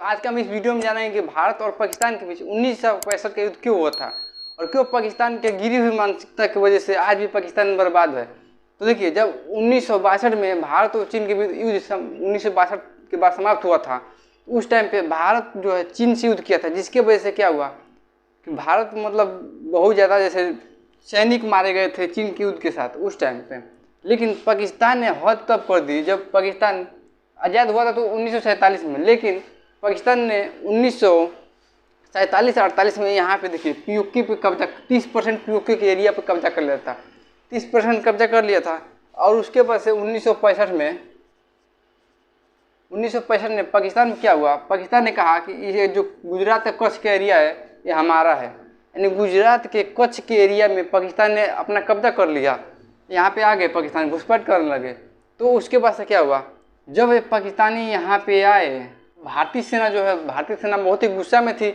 आज का हम इस वीडियो में जानेंगे कि भारत और पाकिस्तान के बीच 1965 का युद्ध क्यों हुआ था और क्यों पाकिस्तान के गिरी हुई मानसिकता की वजह से आज भी पाकिस्तान बर्बाद है। तो देखिए, जब 1962 में भारत और चीन के बीच युद्ध 1962 के बाद समाप्त हुआ था, उस टाइम पे भारत जो है चीन से युद्ध किया था, जिसके वजह से क्या हुआ कि भारत मतलब बहुत ज़्यादा जैसे सैनिक मारे गए थे चीन के युद्ध के साथ उस टाइम पे। लेकिन पाकिस्तान ने हद तब कर दी जब पाकिस्तान आज़ाद हुआ था तो 1947 में, लेकिन पाकिस्तान ने 1947-48 में यहाँ पे देखिए पीओके पे कब्जा 30% पीओके के एरिया पे कब्जा कर लिया था, 30% कब्जा कर लिया था। और उसके बाद से 1965 में पाकिस्तान में क्या हुआ, पाकिस्तान ने कहा कि ये जो गुजरात का कच्छ का एरिया है ये हमारा है। यानी गुजरात के कच्छ के एरिया में पाकिस्तान ने अपना कब्जा कर लिया, यहाँ पे आ गए, पाकिस्तान घुसपैठ करने लगे। तो उसके बाद से क्या हुआ, जब ये पाकिस्तानी यहाँ पे आए, भारतीय सेना जो है, भारतीय सेना बहुत ही गुस्सा में थी।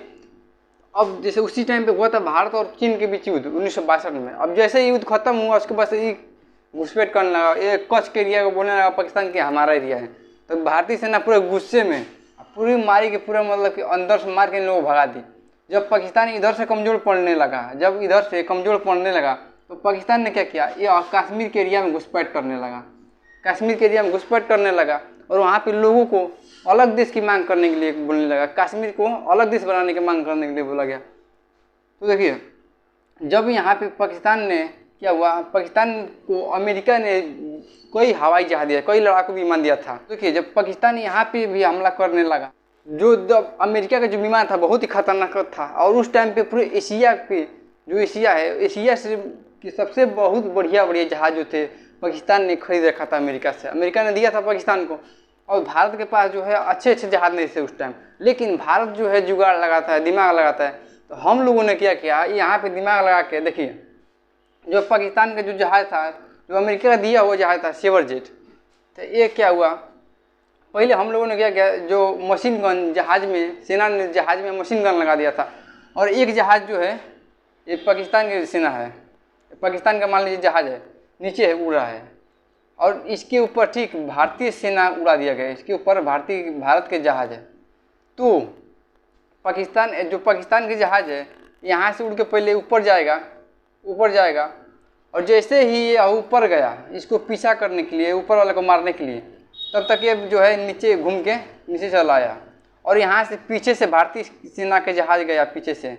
अब जैसे उसी टाइम पे हुआ था भारत और चीन के बीच युद्ध 1962 में। अब जैसे युद्ध खत्म हुआ उसके बाद से घुसपैठ करने लगा, ये कच्छ के एरिया को बोलने लगा पाकिस्तान के हमारा एरिया है। तो भारतीय सेना पूरे गुस्से में पूरी मारी के पूरा मतलब कि अंदर से मार के इन लोगों को भगा दी। जब पाकिस्तान इधर से कमज़ोर पड़ने लगा, तो पाकिस्तान ने क्या किया, ये कश्मीर के एरिया में घुसपैठ करने लगा, और वहाँ पे लोगों को अलग देश की मांग करने के लिए बोलने लगा, कश्मीर को अलग देश बनाने की मांग करने के लिए बोला गया। तो देखिए, जब यहाँ पे पाकिस्तान ने क्या हुआ, पाकिस्तान को अमेरिका ने कोई हवाई जहाज दिया, कोई लड़ाकू विमान दिया था। देखिए, जब पाकिस्तान यहाँ पे भी हमला करने लगा, जब अमेरिका का जो विमान था बहुत ही खतरनाक था, और उस टाइम पे पूरे एशिया पे जो एशिया है, एशिया से कि सबसे बहुत बढ़िया जहाज जो थे पाकिस्तान ने खरीद रखा था अमेरिका से, अमेरिका ने दिया था पाकिस्तान को। और भारत के पास जो है अच्छे जहाज नहीं थे उस टाइम, लेकिन भारत जो है जुगाड़ लगाता है, दिमाग लगाता है। तो हम लोगों ने क्या किया, यहाँ पे दिमाग लगा के देखिए, जो पाकिस्तान का जो जहाज था, जो अमेरिका का दिया हुआ जहाज था सेवर जेट, तो ये क्या हुआ, पहले हम लोगों ने क्या किया, जो मशीन गन जहाज में, सेना ने जहाज में मशीन गन लगा दिया था। और एक जहाज जो है ये पाकिस्तान की सेना है, पाकिस्तान का मान लीजिए जहाज है, नीचे है, उड़ रहा है, और इसके ऊपर ठीक भारतीय सेना उड़ा दिया गया, इसके ऊपर भारत के जहाज है। तो पाकिस्तान के जहाज है यहाँ से उड़ के पहले ऊपर जाएगा, और जैसे ही ये ऊपर गया इसको पीछा करने के लिए, ऊपर वाले को मारने के लिए, तब तक ये जो है नीचे घूम के नीचे चला आया, और यहाँ से पीछे से भारतीय सेना के जहाज गया पीछे से,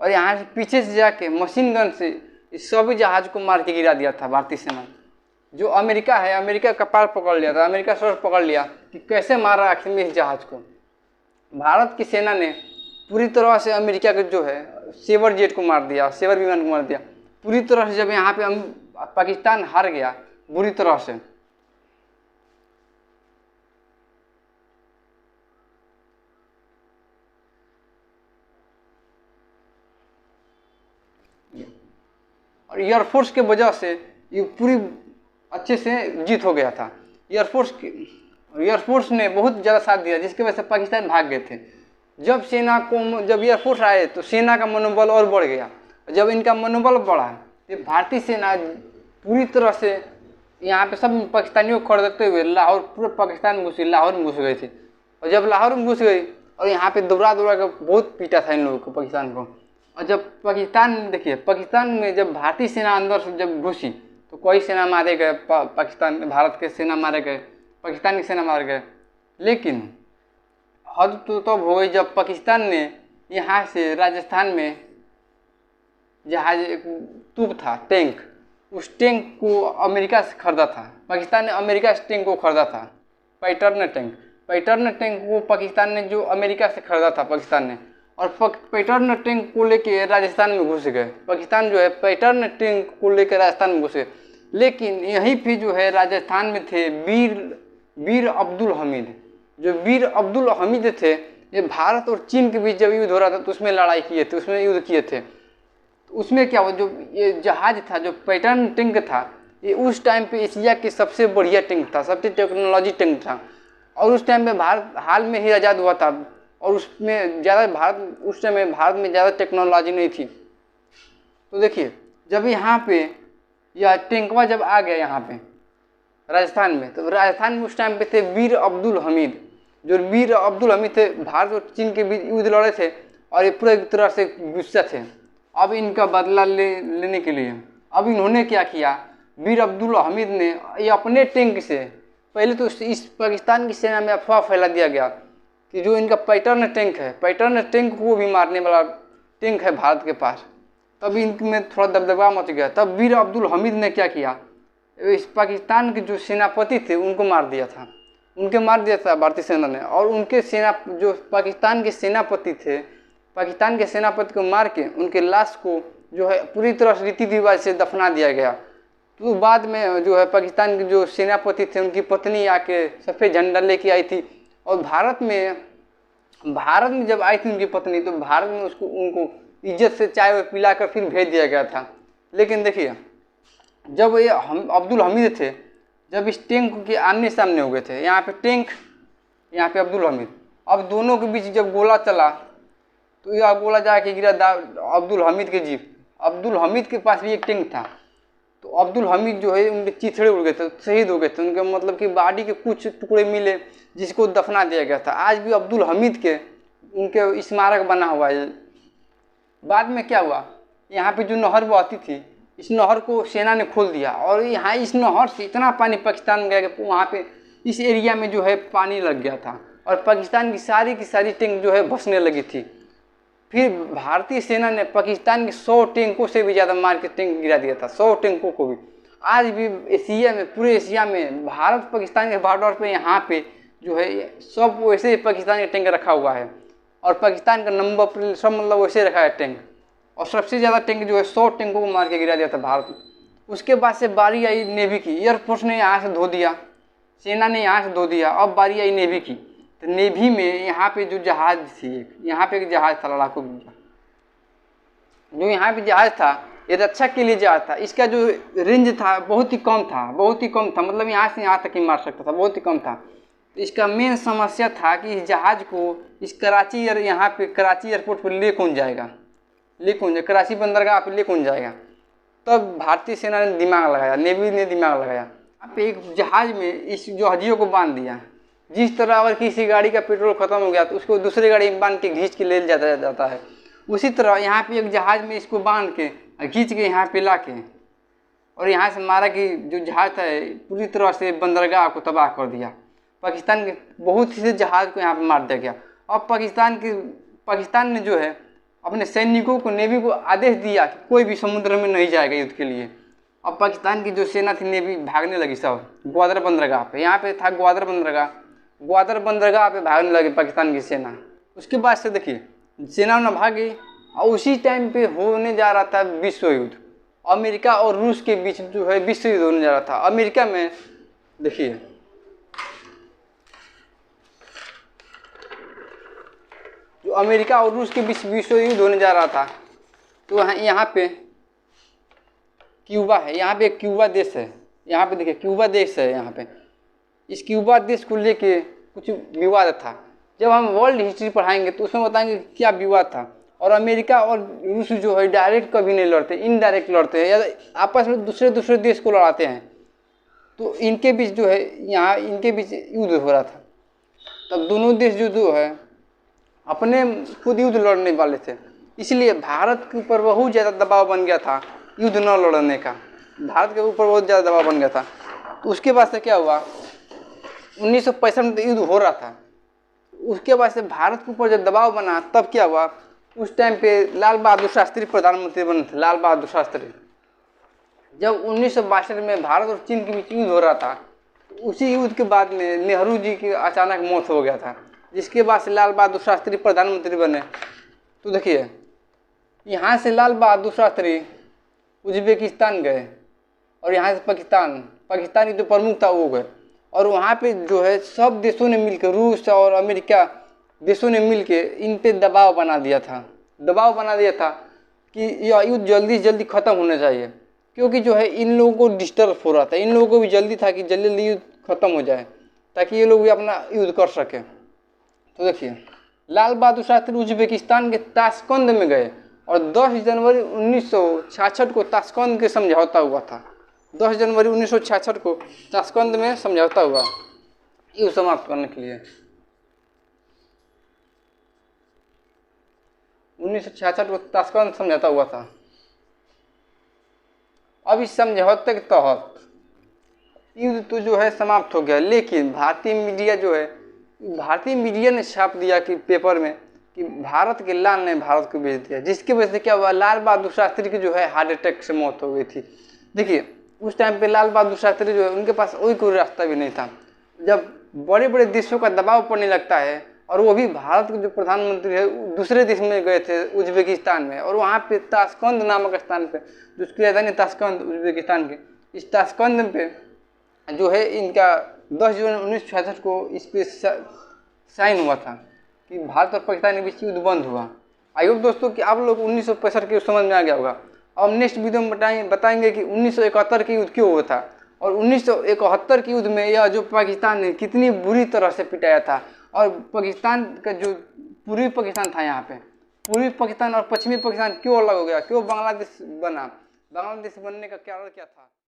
और यहाँ से पीछे से जाके मशीन गन से इस सभी जहाज को मार के गिरा दिया था भारतीय सेना। जो अमेरिका है, अमेरिका का कपार पकड़ लिया था, अमेरिका सर पकड़ लिया कि कैसे मारा आखिर में इस जहाज को। भारत की सेना ने पूरी तरह से अमेरिका के जो है सेवर जेट को मार दिया, सेवर विमान को मार दिया पूरी तरह से। जब यहाँ पे पाकिस्तान हार गया बुरी तरह से, और एयरफोर्स के वजह से ये पूरी अच्छे से जीत हो गया था। एयरफोर्स ने बहुत ज़्यादा साथ दिया, जिसकी वजह से पाकिस्तान भाग गए थे। जब एयरफोर्स आए तो सेना का मनोबल और बढ़ गया। जब इनका मनोबल बढ़ा तो भारतीय सेना पूरी तरह से यहाँ पे सब पाकिस्तानियों को खड़े हुए पूरे पाकिस्तान में लाहौर में घुस गए थे। और जब लाहौर में घुस गई और यहाँ पे दौड़ा कर बहुत पीटा था इन लोगों को, पाकिस्तान को। और जब पाकिस्तान में जब भारतीय सेना अंदर से जब घुसी तो कोई सेना मारे गए, भारत के सेना मारे गए, पाकिस्तान की सेना मारे गए। लेकिन हद तो तब हो गई जब पाकिस्तान ने यहाँ से राजस्थान में जहाज एक तोप था, टैंक, उस टैंक को अमेरिका से खरीदा था। पाकिस्तान ने अमेरिका से टैंक को खरीदा था, पैटर्न टैंक को पाकिस्तान ने जो अमेरिका से खरीदा था पाकिस्तान ने, और पैटर्न टैंक को लेके राजस्थान में घुस गए। पाकिस्तान जो है पैटर्न टैंक को लेकर राजस्थान में घुसे। लेकिन यहीं पे जो है राजस्थान में थे वीर अब्दुल हमीद। जो वीर अब्दुल हमीद थे, ये भारत और चीन के बीच जब युद्ध हो रहा था तो उसमें लड़ाई किए थे, उसमें युद्ध किए थे। तो उसमें क्या हुआ, जो ये जहाज था, जो पैटर्न टैंक था, ये उस टाइम पे एशिया की सबसे बढ़िया टैंक था, सबसे टेक्नोलॉजी टैंक था। और उस टाइम पे भारत हाल में ही आज़ाद हुआ था, और उसमें ज़्यादा उस समय भारत में ज़्यादा टेक्नोलॉजी नहीं थी। तो देखिए, जब यहाँ पे यह टैंकवा जब आ गया यहाँ पे राजस्थान में, तो राजस्थान में उस टाइम पे थे वीर अब्दुल हमीद। जो वीर अब्दुल हमीद थे, भारत और चीन के बीच युद्ध लड़े थे और ये पूरे तरह से गुस्सा थे। अब इनका बदला लेने के लिए अब इन्होंने क्या किया, वीर अब्दुल हमीद ने ये अपने टैंक से, पहले तो इस पाकिस्तान की सेना में अफवाह फैला दिया गया कि जो इनका पैटर्न टैंक है, पैटर्न टैंक को भी मारने वाला टैंक है भारत के पास। तब इनमें थोड़ा दबदबा मच गया। तब वीर अब्दुल हमीद ने क्या किया, इस पाकिस्तान के जो सेनापति थे उनको मार दिया था, भारतीय सेना ने। और उनके जो पाकिस्तान के सेनापति थे, पाकिस्तान के सेनापति को मार के उनके लाश को जो है पूरी तरह से रीति रिवाज से दफना दिया गया। तो बाद में जो है पाकिस्तान के जो सेनापति थे उनकी पत्नी आके सफ़ेद झंडा लेके आई थी और भारत में जब आई थी उनकी पत्नी, तो भारत में उनको इज्जत से चाय पिलाकर फिर भेज दिया गया था। लेकिन देखिए, जब ये अब्दुल हमीद थे, जब इस टैंक के आमने सामने हो गए थे, यहाँ पे टैंक, यहाँ पे अब्दुल हमीद, अब दोनों के बीच जब गोला चला तो यह गोला जाके गिरा अब्दुल हमीद के जीप। अब्दुल हमीद के पास भी एक टैंक था, तो अब्दुल हमीद जो है उनके चिथड़े उड़ गए थे, शहीद हो गए थे। उनके मतलब कि बॉडी के कुछ टुकड़े मिले जिसको दफना दिया गया था। आज भी अब्दुल हमीद के उनके स्मारक बना हुआ है। बाद में क्या हुआ, यहाँ पे जो नहर बहती थी, इस नहर को सेना ने खोल दिया और यहाँ इस नहर से इतना पानी पाकिस्तान में गया कि वहाँ पे इस एरिया में जो है पानी लग गया था और पाकिस्तान की सारी टैंक जो है भसने लगी थी। फिर भारतीय सेना ने पाकिस्तान के 100 टैंकों से भी ज़्यादा मार के टैंक गिरा दिया था, 100 टैंकों को भी। आज भी एशिया में, पूरे एशिया में भारत पाकिस्तान के बॉर्डर पे यहाँ पे जो है सब वैसे ही पाकिस्तान का टैंक रखा हुआ है और पाकिस्तान का नंबर प्लेट सब मतलब वैसे रखा है टैंक। और सबसे ज़्यादा टैंक जो है 100 टैंकों को मार के गिरा दिया था भारत में। उसके बाद से बारी आई नेवी की, एयरफोर्स ने यहाँ से धो दिया, सेना ने यहाँ से धो दिया। अब बारी आई नेवी की, तो नेवी में यहाँ पे जो जहाज थी, यहाँ पे एक जहाज था लड़ाकू, जो यहाँ पे जहाज था ये रक्षा के लिए जहाज था। इसका जो रेंज था बहुत ही कम था, मतलब यहाँ से यहाँ तक ही मार सकता था, बहुत ही कम था। तो इसका मेन समस्या था कि इस जहाज को इस कराची यहाँ पे कराची एयरपोर्ट पर ले कौन जाएगा, कराची बंदरगाह पे ले कौन जाएगा। तब भारतीय सेना ने दिमाग लगाया, नेवी ने दिमाग लगाया, यहाँ पे एक जहाज में इस जहाजियों को बांध दिया। जिस तरह अगर किसी गाड़ी का पेट्रोल खत्म हो गया तो उसको दूसरी गाड़ी में बांध के घींच के ले जाता है, उसी तरह यहाँ पे एक जहाज में इसको बांध के घींच के यहाँ पे ला के और यहाँ से मारा कि जो जहाज था पूरी तरह से बंदरगाह को तबाह कर दिया। पाकिस्तान के बहुत से जहाज को यहाँ पे मार दिया गया। अब पाकिस्तान ने जो है अपने सैनिकों को, नेवी को आदेश दिया कि कोई भी समुद्र में नहीं जाएगा युद्ध के लिए। अब पाकिस्तान की जो सेना थी, नेवी भागने लगी सब ग्वादर बंदरगाह पे, यहाँ पे था ग्वादर बंदरगाह पे भागने लगी पाकिस्तान की सेना। उसके बाद से देखिए सेना न भागी और उसी टाइम पे होने जा रहा था विश्व युद्ध, अमेरिका और रूस के बीच जो है विश्व युद्ध होने जा रहा था। अमेरिका में देखिए जो अमेरिका और रूस के बीच विश्व युद्ध होने जा रहा था, तो यहाँ पे क्यूबा है, यहाँ पे क्यूबा देश है, यहाँ पे देखिए क्यूबा देश है। यहाँ पे इस क्यूबा देश को लेके कुछ विवाद था। जब हम वर्ल्ड हिस्ट्री पढ़ाएंगे तो उसमें बताएंगे क्या विवाद था। और अमेरिका और रूस जो है डायरेक्ट कभी नहीं लड़ते, इनडायरेक्ट लड़ते हैं या आपस में दूसरे देश को लड़ाते हैं। तो इनके बीच जो है यहाँ इनके बीच युद्ध हो रहा था। तब दोनों देश जो है अपने खुद युद्ध लड़ने वाले थे, इसलिए भारत के ऊपर बहुत ज़्यादा दबाव बन गया था युद्ध न लड़ने का। भारत के ऊपर बहुत ज़्यादा दबाव बन गया था। तो उसके बाद से क्या हुआ, 1965 में युद्ध हो रहा था। उसके बाद से भारत के ऊपर जब दबाव बना तब क्या हुआ, उस टाइम पे लाल बहादुर शास्त्री प्रधानमंत्री बने थे। लाल बहादुर शास्त्री जब 1962 में भारत और चीन के बीच युद्ध हो रहा था, तो उसी युद्ध के बाद में नेहरू जी की अचानक मौत हो गया था, जिसके बाद से लाल बहादुर शास्त्री प्रधानमंत्री बने। तो देखिए यहाँ से लाल बहादुर शास्त्री उज्बेकिस्तान गए और यहाँ से पाकिस्तान की जो प्रमुख था वो गए। और वहाँ पे जो है सब देशों ने मिलकर, रूस और अमेरिका देशों ने मिलकर इन पे दबाव बना दिया था कि यह युद्ध जल्दी से जल्दी ख़त्म होना चाहिए, क्योंकि जो है इन लोगों को डिस्टर्ब हो रहा था। इन लोगों को भी जल्दी था कि जल्दी जल्दी युद्ध ख़त्म हो जाए ताकि ये लोग भी अपना युद्ध कर सकें। तो देखिए लाल बहादुर शास्त्री उज्बेकिस्तान के ताशकंद में गए और 10 जनवरी 1966 को ताशकंद के समझौता हुआ था। 10 जनवरी 1966 को ताशकंद में समझौता हुआ युद्ध समाप्त करने के लिए। 1966 को ताशकंद समझौता हुआ था। अब इस समझौते के तहत युद्ध तो जो है समाप्त हो गया, लेकिन भारतीय मीडिया जो है, भारतीय मीडिया ने छाप दिया कि पेपर में कि भारत के लाल ने भारत को भेज दिया, जिसकी वजह से क्या हुआ, लाल बहादुर शास्त्री की जो है हार्ट अटैक से मौत हो गई थी। देखिए उस टाइम पे लाल बहादुर शास्त्री जो है उनके पास कोई रास्ता भी नहीं था। जब बड़े बड़े देशों का दबाव पड़ने लगता है, और वो भी भारत के जो प्रधानमंत्री है दूसरे देश में गए थे उज्बेकिस्तान में, और वहाँ पे ताशकंद नामक स्थान पे, जो उसकी राजधानी ताशकंद उज्बेकिस्तान के, इस ताशकंद पे जो है इनका 10 जून 1966 को इस पे साइन हुआ था कि भारत और पाकिस्तान के बीच युद्ध बंद हुआ। आई होप दोस्तों कि आप लोग 1965 के समझ में आ गया होगा। अब नेक्स्ट वीडियो में बताएंगे कि 1971 के युद्ध क्यों हुआ था, और 1971 के युद्ध में यह जो पाकिस्तान ने कितनी बुरी तरह से पिटाया था, और पाकिस्तान का जो पूर्वी पाकिस्तान था, यहाँ पे पूर्वी पाकिस्तान और पश्चिमी पाकिस्तान क्यों अलग हो गया, क्यों बांग्लादेश बना, बांग्लादेश बनने का कारण क्या था।